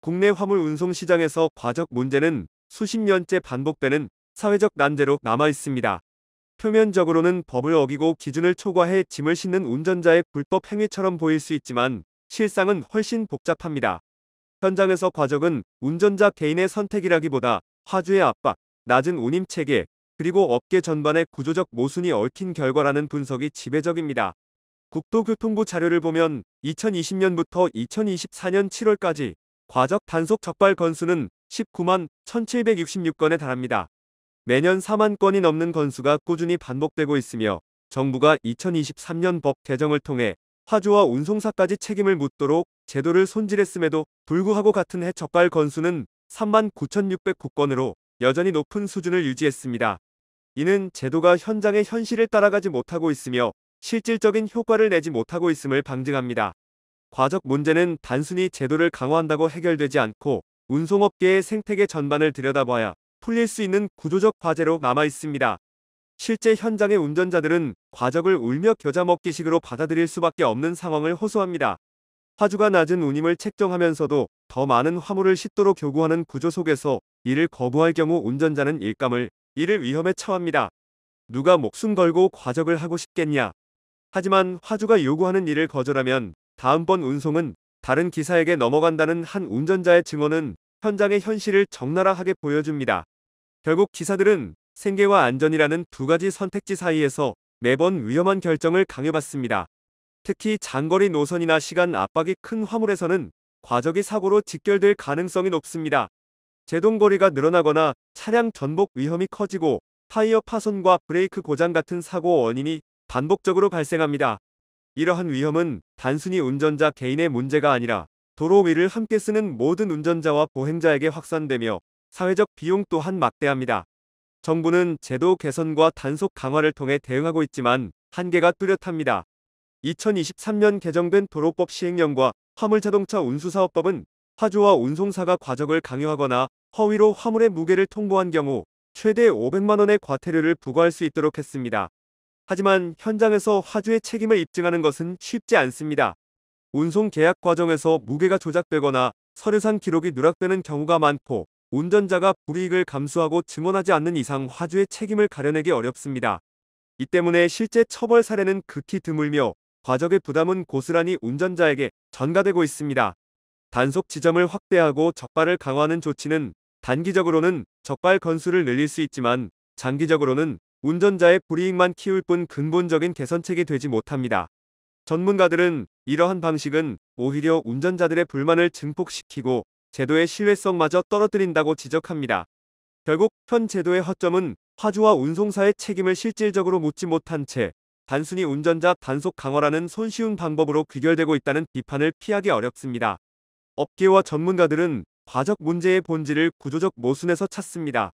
국내 화물 운송 시장에서 과적 문제는 수십 년째 반복되는 사회적 난제로 남아 있습니다. 표면적으로는 법을 어기고 기준을 초과해 짐을 싣는 운전자의 불법 행위처럼 보일 수 있지만 실상은 훨씬 복잡합니다. 현장에서 과적은 운전자 개인의 선택이라기보다 화주의 압박, 낮은 운임 체계, 그리고 업계 전반의 구조적 모순이 얽힌 결과라는 분석이 지배적입니다. 국토교통부 자료를 보면 2020년부터 2024년 7월까지 과적 단속 적발 건수는 19만 1,766건에 달합니다. 매년 4만 건이 넘는 건수가 꾸준히 반복되고 있으며 정부가 2023년 법 개정을 통해 화주와 운송사까지 책임을 묻도록 제도를 손질했음에도 불구하고 같은 해 적발 건수는 3만 9,609건으로 여전히 높은 수준을 유지했습니다. 이는 제도가 현장의 현실을 따라가지 못하고 있으며 실질적인 효과를 내지 못하고 있음을 방증합니다. 과적 문제는 단순히 제도를 강화한다고 해결되지 않고 운송업계의 생태계 전반을 들여다봐야 풀릴 수 있는 구조적 과제로 남아 있습니다. 실제 현장의 운전자들은 과적을 울며 겨자 먹기식으로 받아들일 수밖에 없는 상황을 호소합니다. 화주가 낮은 운임을 책정하면서도 더 많은 화물을 싣도록 요구하는 구조 속에서 이를 거부할 경우 운전자는 일감을 잃을 위험에 처합니다. 누가 목숨 걸고 과적을 하고 싶겠냐? 하지만 화주가 요구하는 일을 거절하면 다음번 운송은 다른 기사에게 넘어간다는 한 운전자의 증언은 현장의 현실을 적나라하게 보여줍니다. 결국 기사들은 생계와 안전이라는 두 가지 선택지 사이에서 매번 위험한 결정을 강요받습니다. 특히 장거리 노선이나 시간 압박이 큰 화물에서는 과적이 사고로 직결될 가능성이 높습니다. 제동거리가 늘어나거나 차량 전복 위험이 커지고 타이어 파손과 브레이크 고장 같은 사고 원인이 반복적으로 발생합니다. 이러한 위험은 단순히 운전자 개인의 문제가 아니라 도로 위를 함께 쓰는 모든 운전자와 보행자에게 확산되며 사회적 비용 또한 막대합니다. 정부는 제도 개선과 단속 강화를 통해 대응하고 있지만 한계가 뚜렷합니다. 2023년 개정된 도로법 시행령과 화물자동차 운수사업법은 화주와 운송사가 과적을 강요하거나 허위로 화물의 무게를 통보한 경우 최대 500만 원의 과태료를 부과할 수 있도록 했습니다. 하지만 현장에서 화주의 책임을 입증하는 것은 쉽지 않습니다. 운송 계약 과정에서 무게가 조작되거나 서류상 기록이 누락되는 경우가 많고 운전자가 불이익을 감수하고 증언하지 않는 이상 화주의 책임을 가려내기 어렵습니다. 이 때문에 실제 처벌 사례는 극히 드물며 과적의 부담은 고스란히 운전자에게 전가되고 있습니다. 단속 지점을 확대하고 적발을 강화하는 조치는 단기적으로는 적발 건수를 늘릴 수 있지만 장기적으로는 운전자의 불이익만 키울 뿐 근본적인 개선책이 되지 못합니다. 전문가들은 이러한 방식은 오히려 운전자들의 불만을 증폭시키고 제도의 신뢰성마저 떨어뜨린다고 지적합니다. 결국 현 제도의 허점은 화주와 운송사의 책임을 실질적으로 묻지 못한 채 단순히 운전자 단속 강화라는 손쉬운 방법으로 귀결되고 있다는 비판을 피하기 어렵습니다. 업계와 전문가들은 과적 문제의 본질을 구조적 모순에서 찾습니다.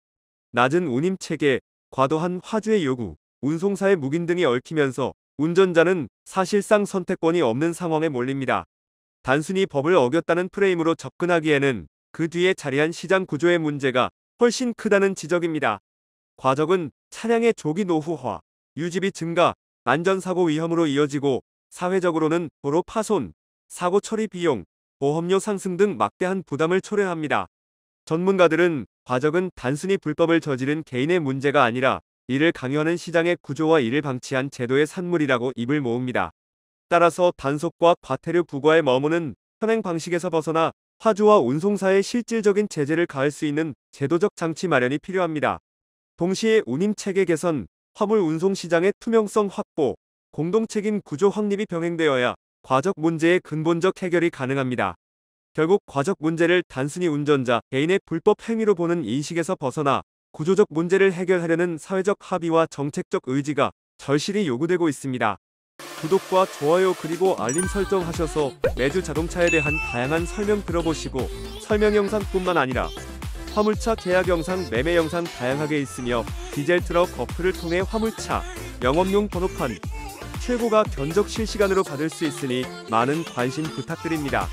낮은 운임 체계, 과도한 화주의 요구, 운송사의 묵인 등이 얽히면서 운전자는 사실상 선택권이 없는 상황에 몰립니다. 단순히 법을 어겼다는 프레임으로 접근하기에는 그 뒤에 자리한 시장 구조의 문제가 훨씬 크다는 지적입니다. 과적은 차량의 조기 노후화, 유지비 증가, 안전사고 위험으로 이어지고 사회적으로는 도로 파손, 사고 처리 비용, 보험료 상승 등 막대한 부담을 초래합니다. 전문가들은 과적은 단순히 불법을 저지른 개인의 문제가 아니라 이를 강요하는 시장의 구조와 이를 방치한 제도의 산물이라고 입을 모읍니다. 따라서 단속과 과태료 부과에 머무는 현행 방식에서 벗어나 화주와 운송사의 실질적인 제재를 가할 수 있는 제도적 장치 마련이 필요합니다. 동시에 운임 체계 개선, 화물 운송 시장의 투명성 확보, 공동책임 구조 확립이 병행되어야 과적 문제의 근본적 해결이 가능합니다. 결국 과적 문제를 단순히 운전자 개인의 불법 행위로 보는 인식에서 벗어나 구조적 문제를 해결하려는 사회적 합의와 정책적 의지가 절실히 요구되고 있습니다. 구독과 좋아요 그리고 알림 설정하셔서 매주 자동차에 대한 다양한 설명 들어보시고 설명 영상뿐만 아니라 화물차 계약 영상, 매매 영상 다양하게 있으며 디젤 트럭 어플을 통해 화물차, 영업용 번호판, 최고가 견적 실시간으로 받을 수 있으니 많은 관심 부탁드립니다.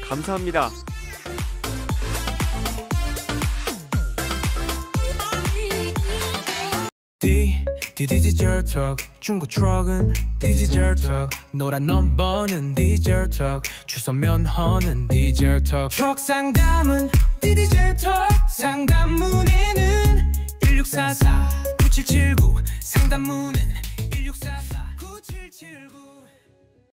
감사합니다. 디지털 턱 중고 트럭은 디지털 턱 노란 넘버는 디지털 턱 주소 면허는 디지털 턱 트럭 상담은 디지털 턱 상담 문의는 1644-9779 상담 문의는